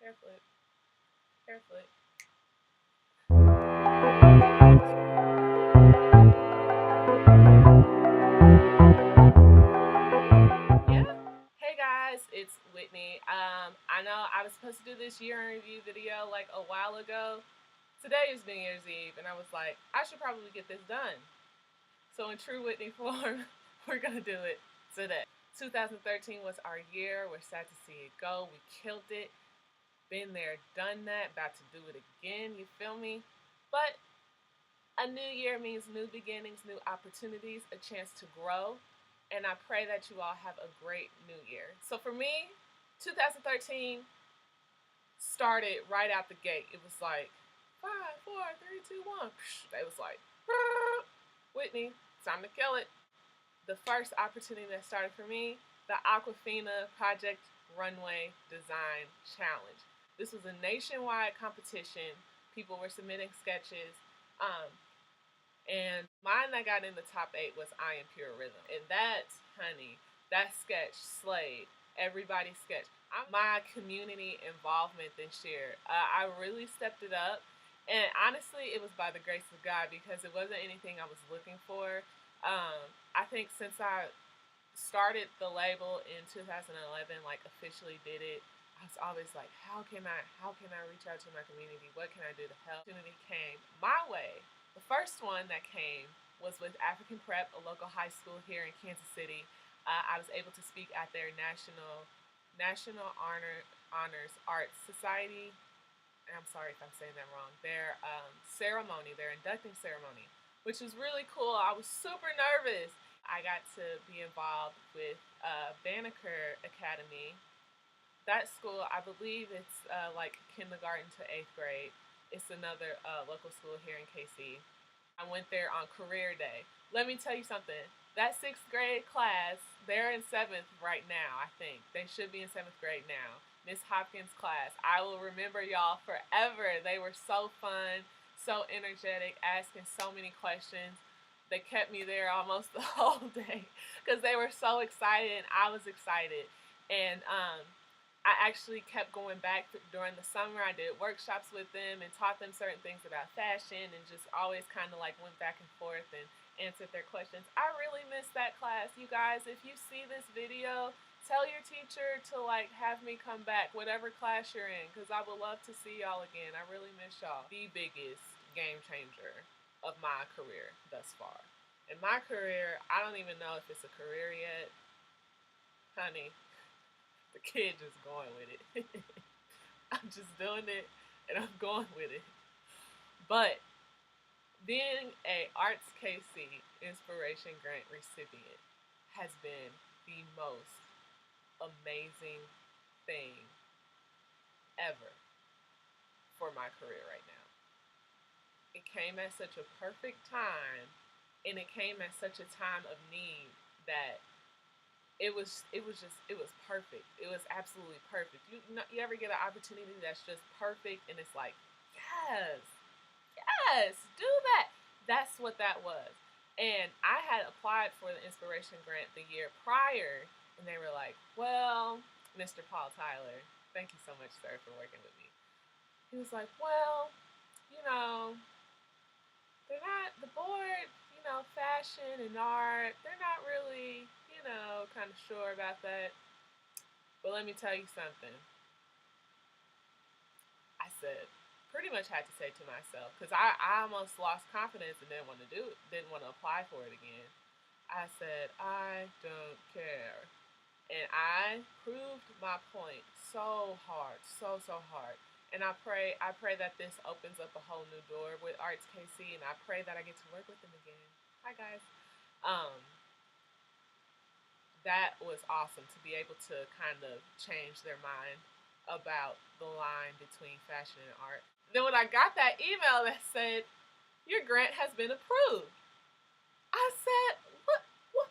Hair flip. Hair flip. Yeah. Hey guys, it's Whitney. I know I was supposed to do this year in review video like a while ago. Today is New Year's Eve, and I was like, I should probably get this done. So in true Whitney form, we're gonna do it today. 2013 was our year. We're sad to see it go. We killed it. Been there, done that. About to do it again. You feel me? But a new year means new beginnings, new opportunities, a chance to grow. And I pray that you all have a great new year. So for me, 2013 started right out the gate. It was like 5, 4, 3, 2, 1. It was like, Whitney, it's time to kill it. The first opportunity that started for me, the Aquafina Project Runway Design Challenge. This was a nationwide competition. People were submitting sketches. Um, and mine that got in the top 8 was I Am Pure Rhythm. And that, honey, that sketch slayed everybody's sketch. My community involvement this year, I really stepped it up. And honestly, it was by the grace of God because it wasn't anything I was looking for. I think since I started the label in 2011, like officially did it, I was always like, how can I reach out to my community? What can I do to help? Opportunity came my way. The first one that came was with African Prep, a local high school here in Kansas City. I was able to speak at their National Honors Arts Society. And I'm sorry if I'm saying that wrong. Their ceremony, their inducting ceremony, which was really cool. I was super nervous. I got to be involved with Banneker Academy. That school, I believe it's like kindergarten to 8th grade. It's another local school here in KC. I went there on career day. Let me tell you something. That 6th grade class, they're in 7th right now, I think. They should be in 7th grade now. Miss Hopkins' class. I will remember y'all forever. They were so fun, so energetic, asking so many questions. They kept me there almost the whole day because they were so excited and I was excited. And I actually kept going back during the summer. I did workshops with them and taught them certain things about fashion and just always kind of like went back and forth and answered their questions. I really miss that class. You guys, if you see this video, tell your teacher to like have me come back, whatever class you're in, because I would love to see y'all again. I really miss y'all. The biggest game changer of my career thus far. In my career, I don't even know if it's a career yet. Honey, the kid just going with it. I'm just doing it and I'm going with it. But being a Arts KC Inspiration Grant recipient has been the most amazing thing ever for my career right now. It came at such a perfect time and it came at such a time of need that it was perfect. It was absolutely perfect. You ever get an opportunity that's just perfect and it's like, yes, yes, do that. That's what that was. And I had applied for the inspiration grant the year prior, and they were like, well, Mr. Paul Tyler, thank you so much, sir, for working with me. He was like, well, you know, they're not, the board, fashion and art, they're not really, kind of sure about that. But let me tell you something. I said, pretty much had to say to myself, because I almost lost confidence and didn't want to do it, didn't want to apply for it again. I said, I don't care. And I proved my point so hard, so hard. And I pray that this opens up a whole new door with Arts KC, and I pray that I get to work with them again. Hi guys. Um, that was awesome to be able to kind of change their mind about the line between fashion and art. Then when I got that email that said, your grant has been approved, I said, what?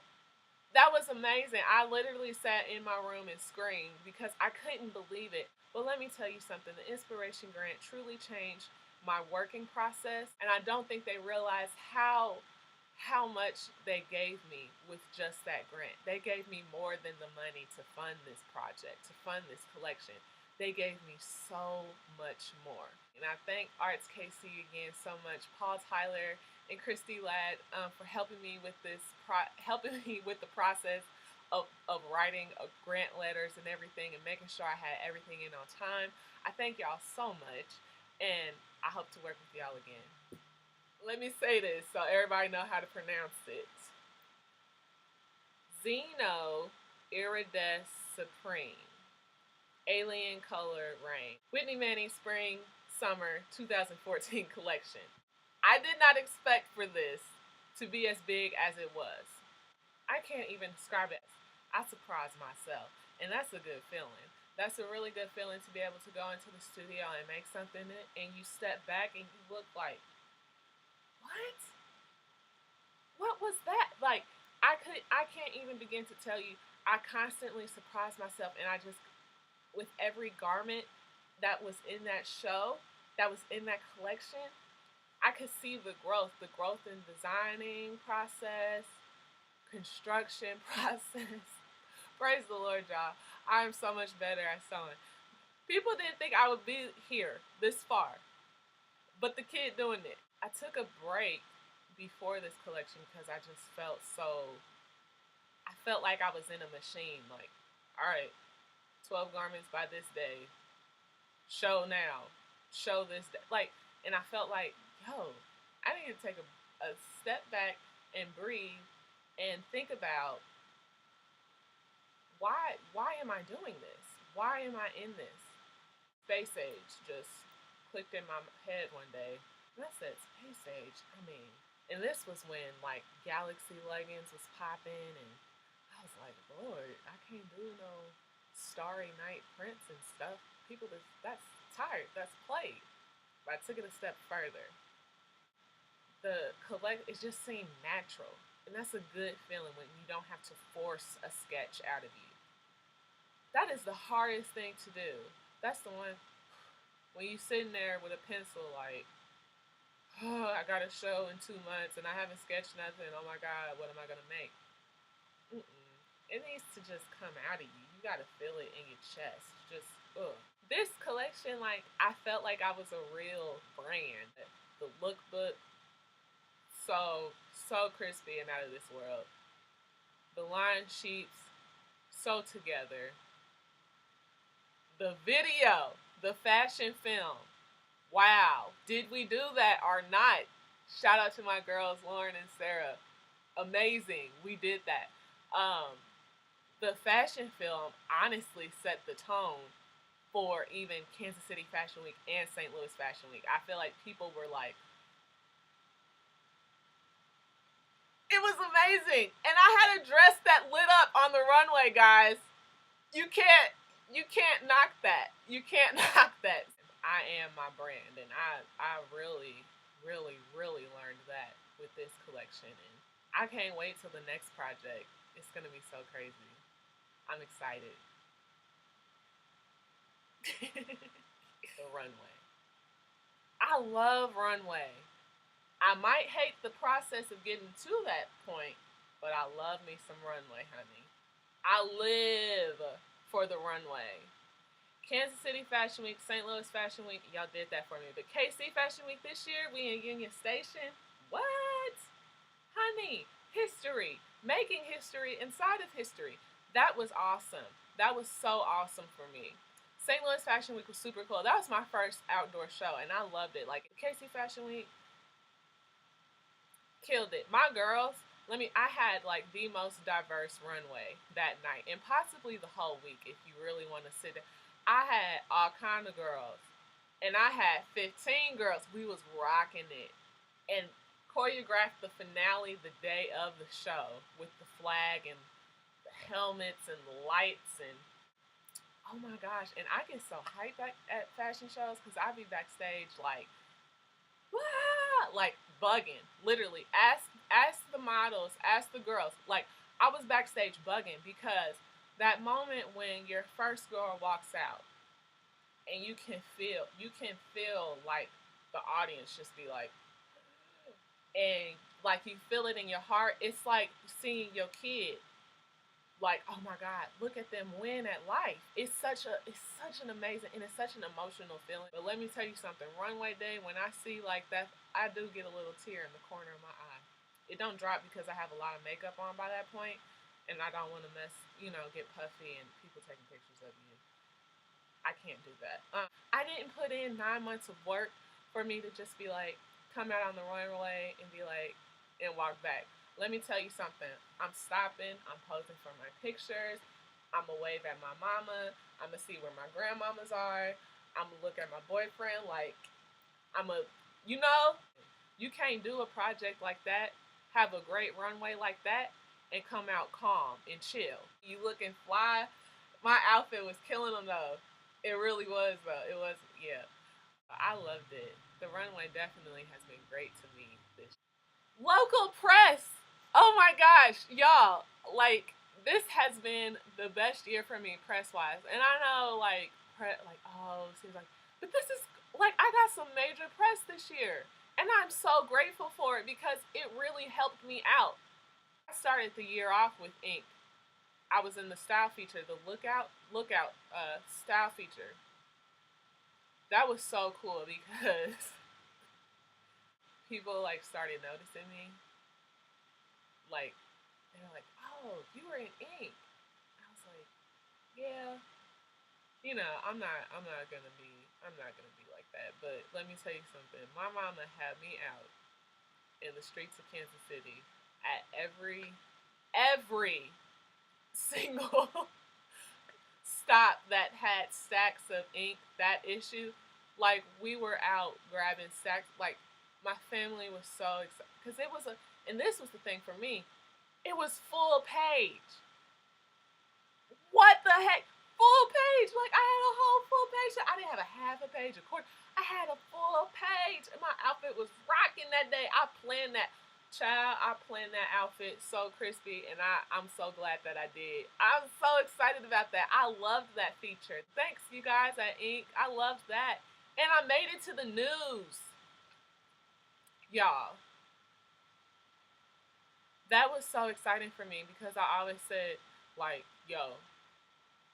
That was amazing. I literally sat in my room and screamed because I couldn't believe it. But let me tell you something. The Inspiration Grant truly changed my working process. And I don't think they realized how much they gave me with just that grant. They gave me more than the money to fund this project, to fund this collection. they gave me so much more. And I thank Arts KC again so much, Paul Tyler and Christy Ladd, for helping me with helping me with the process of writing grant letters and everything, and making sure I had everything in on time. I thank y'all so much, and I hope to work with y'all again. Let me say this so everybody know how to pronounce it. Zeno Iridescent Supreme. Alien Colored Rain. Whitneymanney Spring Summer 2014 collection. I did not expect for this to be as big as it was. I can't even describe it. I surprised myself, and that's a good feeling. That's a really good feeling to be able to go into the studio and make something, and you step back and you look like, what? What was that? Like, I can't even begin to tell you. I constantly surprise myself, and I just, with every garment that was in that show, that was in that collection, I could see the growth in designing process, construction process. Praise the Lord, y'all. I am so much better at sewing. People didn't think I would be here this far, but the kid doing it. I took a break before this collection because I just felt I felt like I was in a machine. Like, all right, 12 garments by this day. Show now. Show this day. Like, and I felt like, yo, I need to take a step back and breathe and think about why am I doing this? Why am I in this? Space Age just clicked in my head one day. And I said, Space Age? I mean, and this was when, like, Galaxy leggings was popping, and I was like, Lord, I can't do no Starry Night prints and stuff. People, that's tired. That's played. But I took it a step further. It just seemed natural. And that's a good feeling when you don't have to force a sketch out of you. That is the hardest thing to do. That's the one when you sitting there with a pencil like, oh, I got a show in 2 months and I haven't sketched nothing. Oh my God, what am I gonna make? It needs to just come out of you. You gotta feel it in your chest. Just, ugh. This collection, like, I felt like I was a real brand. The lookbook, so crispy and out of this world. The line sheets, so together. The video, the fashion film. Wow, did we do that or not? Shout out to my girls, Lauren and Sarah. Amazing, we did that. The fashion film honestly set the tone for even Kansas City Fashion Week and St. Louis Fashion Week. I feel like people were like, it was amazing. And I had a dress that lit up on the runway, guys. You can't knock that. You can't knock that. I am my brand, and I really, really, really learned that with this collection, and I can't wait till the next project. It's gonna be so crazy. I'm excited. The Runway. I love Runway. I might hate the process of getting to that point, but I love me some Runway, honey. I live for the Runway. Kansas City Fashion Week, St. Louis Fashion Week, y'all did that for me. But KC Fashion Week this year, we in Union Station. What? Honey, history. Making history inside of history. That was awesome. That was so awesome for me. St. Louis Fashion Week was super cool. That was my first outdoor show, and I loved it. Like, KC Fashion Week, killed it. My girls, I had like the most diverse runway that night, and possibly the whole week if you really want to sit there. I had all kind of girls, and I had 15 girls. We was rocking it, and choreographed the finale the day of the show with the flag and the helmets and the lights, and oh my gosh. And I get so hyped at fashion shows because I be backstage like, wah, like bugging, literally. Ask the models, ask the girls. Like, I was backstage bugging because that moment when your first girl walks out and you can feel like the audience just be like, and like you feel it in your heart. It's like seeing your kid like, oh my God, look at them win at life. It's such an amazing, and it's such an emotional feeling. But let me tell you something, Runway Day, when I see like that, I do get a little tear in the corner of my eye. It don't drop because I have a lot of makeup on by that point, and I don't want to mess, get puffy and people taking pictures of you. I can't do that. I didn't put in 9 months of work for me to just be like, come out on the runway and be like, and walk back. Let me tell you something. I'm stopping. I'm posing for my pictures. I'm gonna wave at my mama. I'm gonna see where my grandmamas are. I'm gonna look at my boyfriend. Like, I'm a, you know, you can't do a project like that, have a great runway like that, and come out calm and chill. You looking fly. My outfit was killing them though. It really was though. It was, yeah. I loved it. The runway definitely has been great to me this year. Local press. Oh my gosh, y'all. Like, this has been the best year for me press wise. And I know oh, it seems like, but this is like, I got some major press this year. And I'm so grateful for it because it really helped me out. I started the year off with ink. I was in the style feature, the lookout style feature. That was so cool because people like started noticing me. Like, they were like, "Oh, you were in ink." I was like, "Yeah." I'm not gonna be like that. But let me tell you something. My mama had me out in the streets of Kansas City at every single stop that had stacks of ink, that issue. Like, we were out grabbing stacks. Like, my family was so excited because and this was the thing for me, it was full page. What the heck? Full page. Like, I had a whole full page. I didn't have a half a page, a quarter. I had a full page. And my outfit was rocking that day. I planned that. Child, I planned that outfit so crispy, and I'm so glad that I did. I'm so excited about that. I loved that feature. Thanks, you guys at Ink. I loved that. And I made it to the news. Y'all, that was so exciting for me because I always said, like, yo,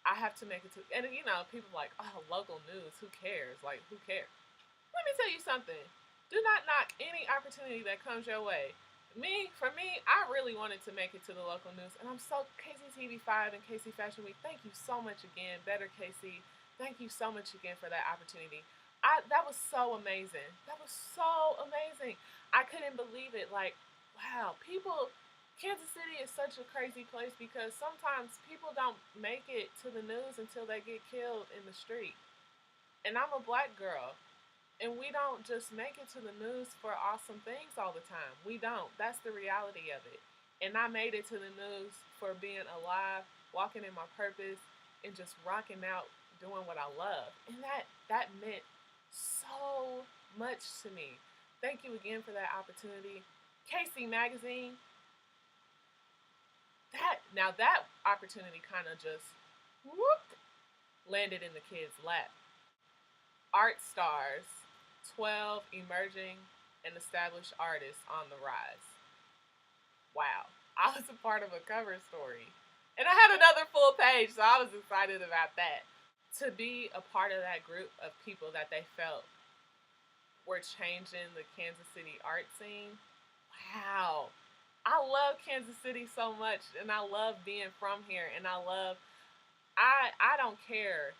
I have to make it to, and people like, oh, local news, who cares? Like, who cares? Let me tell you something. Do not knock any opportunity that comes your way. For me, I really wanted to make it to the local news, and I'm so, KCTV5 and KC Fashion Week, thank you so much again, Better KC, thank you so much again for that opportunity. That was so amazing. That was so amazing. I couldn't believe it. Like, wow, Kansas City is such a crazy place because sometimes people don't make it to the news until they get killed in the street. And I'm a black girl. And we don't just make it to the news for awesome things all the time. We don't. That's the reality of it. And I made it to the news for being alive, walking in my purpose, and just rocking out, doing what I love. And that meant so much to me. Thank you again for that opportunity. KC Magazine, that opportunity kind of just whoop, landed in the kids' lap. Art stars, 12 emerging and established artists on the rise. Wow. I was a part of a cover story. And I had another full page, so I was excited about that. To be a part of that group of people that they felt were changing the Kansas City art scene. Wow. I love Kansas City so much, and I love being from here, and I don't care.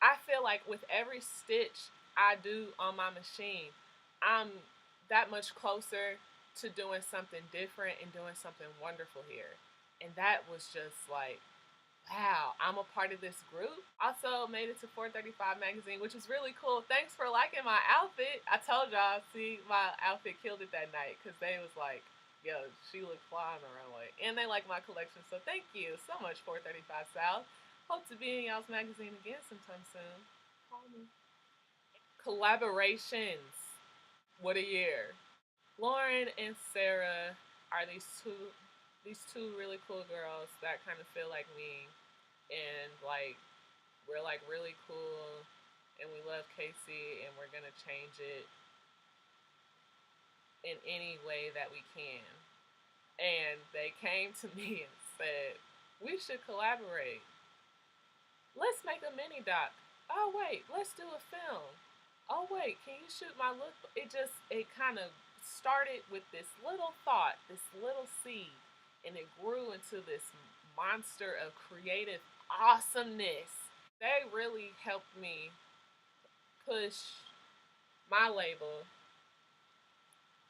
I feel like with every stitch I do on my machine, I'm that much closer to doing something different and doing something wonderful here. And that was just like, wow, I'm a part of this group. Also made it to 435 magazine, which is really cool. Thanks for liking my outfit. I told y'all, see, my outfit killed it that night because they was like, yo, she looked fly on the runway. And they like my collection, so thank you so much, 435 South. Hope to be in y'all's magazine again sometime soon. Call me. Collaborations. What a year. Lauren and Sarah are these two really cool girls that kind of feel like me, and like we're like really cool, and we love Casey, and we're gonna change it in any way that we can. And they came to me and said, We should collaborate. Let's make a mini doc. Oh wait, let's do a film. Oh wait, can you shoot my look? It kind of started with this little thought, this little seed, and it grew into this monster of creative awesomeness. They really helped me push my label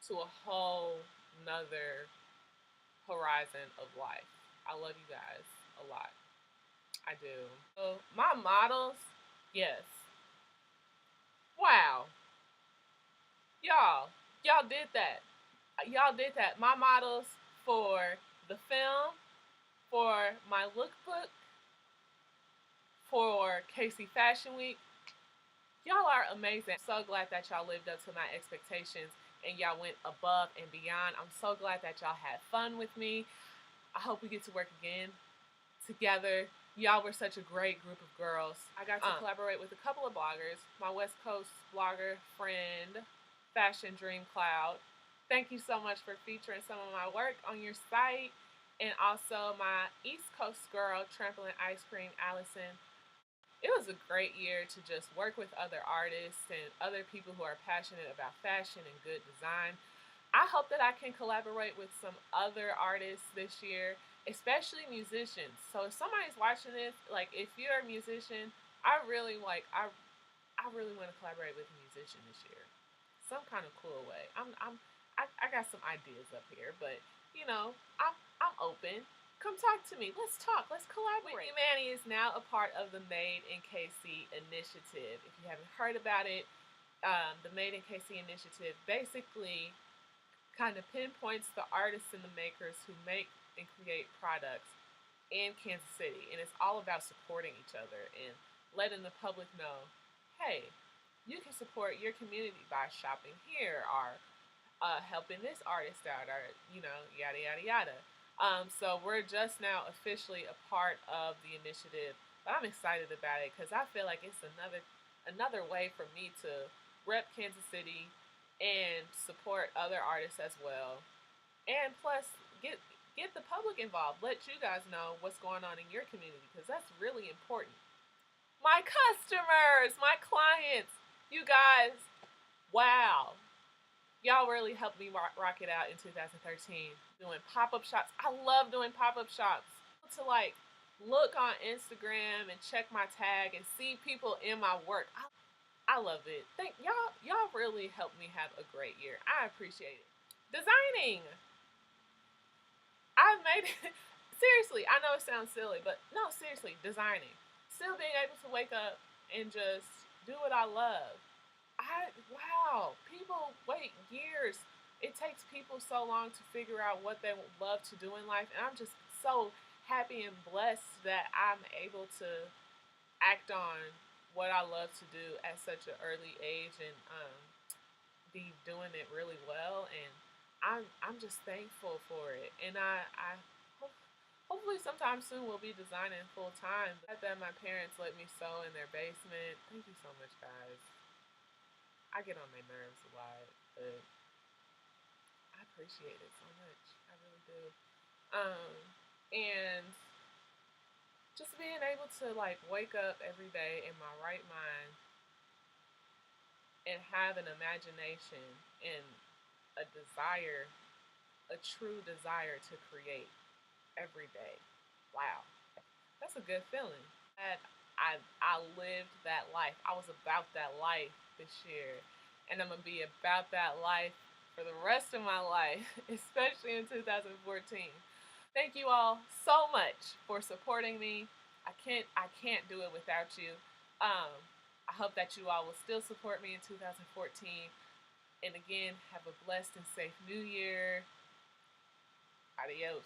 to a whole nother horizon of life. I love you guys a lot. I do. So my models, yes. Wow. Y'all, y'all did that. Y'all did that. My models for the film, for my lookbook, for KC Fashion Week, y'all are amazing. I'm so glad that y'all lived up to my expectations and y'all went above and beyond. I'm so glad that y'all had fun with me. I hope we get to work again together. Y'all were such a great group of girls. I got to collaborate with a couple of bloggers. My West Coast blogger friend, Fashion Dream Cloud. Thank you so much for featuring some of my work on your site. And also my East Coast girl, Trampoline Ice Cream, Allison. It was a great year to just work with other artists and other people who are passionate about fashion and good design. I hope that I can collaborate with some other artists this year, especially musicians. So if somebody's watching this, like if you're a musician, I really want to collaborate with a musician this year. Some kind of cool way. I got some ideas up here, but you know, I'm open. Come talk to me. Let's talk. Let's collaborate. Whitneymanney is now a part of the Maid in KC initiative. If you haven't heard about it, the Maid in KC initiative basically kind of pinpoints the artists and the makers who make and create products in Kansas City. And it's all about supporting each other and letting the public know, hey, you can support your community by shopping here or helping this artist out or, you know, yada, yada, yada. So we're just now officially a part of the initiative, but I'm excited about it because I feel like it's another way for me to rep Kansas City and support other artists as well, and plus get the public involved. Let you guys know what's going on in your community because that's really important. My customers, my clients, you guys, wow. Y'all really helped me rock it out in 2013 doing pop-up shops. I love doing pop-up shops. To like look on Instagram and check my tag and see people in my work. I love it. Thank y'all. Y'all really helped me have a great year. I appreciate it. Designing. I've made it. Seriously, I know it sounds silly, but no, seriously, designing. Still being able to wake up and just do what I love. Wow, people wait years. It takes people so long to figure out what they love to do in life, and I'm just so happy and blessed that I'm able to act on what I love to do at such an early age and be doing it really well. And I'm just thankful for it. And hopefully sometime soon we'll be designing full time. That my parents let me sew in their basement. Thank you so much, guys. I get on my nerves a lot, but I appreciate it so much. I really do. And just being able to like wake up every day in my right mind and have an imagination and a desire, a true desire to create every day. Wow. That's a good feeling. And I lived that life. I was about that life this year. And I'm going to be about that life for the rest of my life, especially in 2014. Thank you all so much for supporting me. I can't do it without you. I hope that you all will still support me in 2014. And again, have a blessed and safe new year. Adios.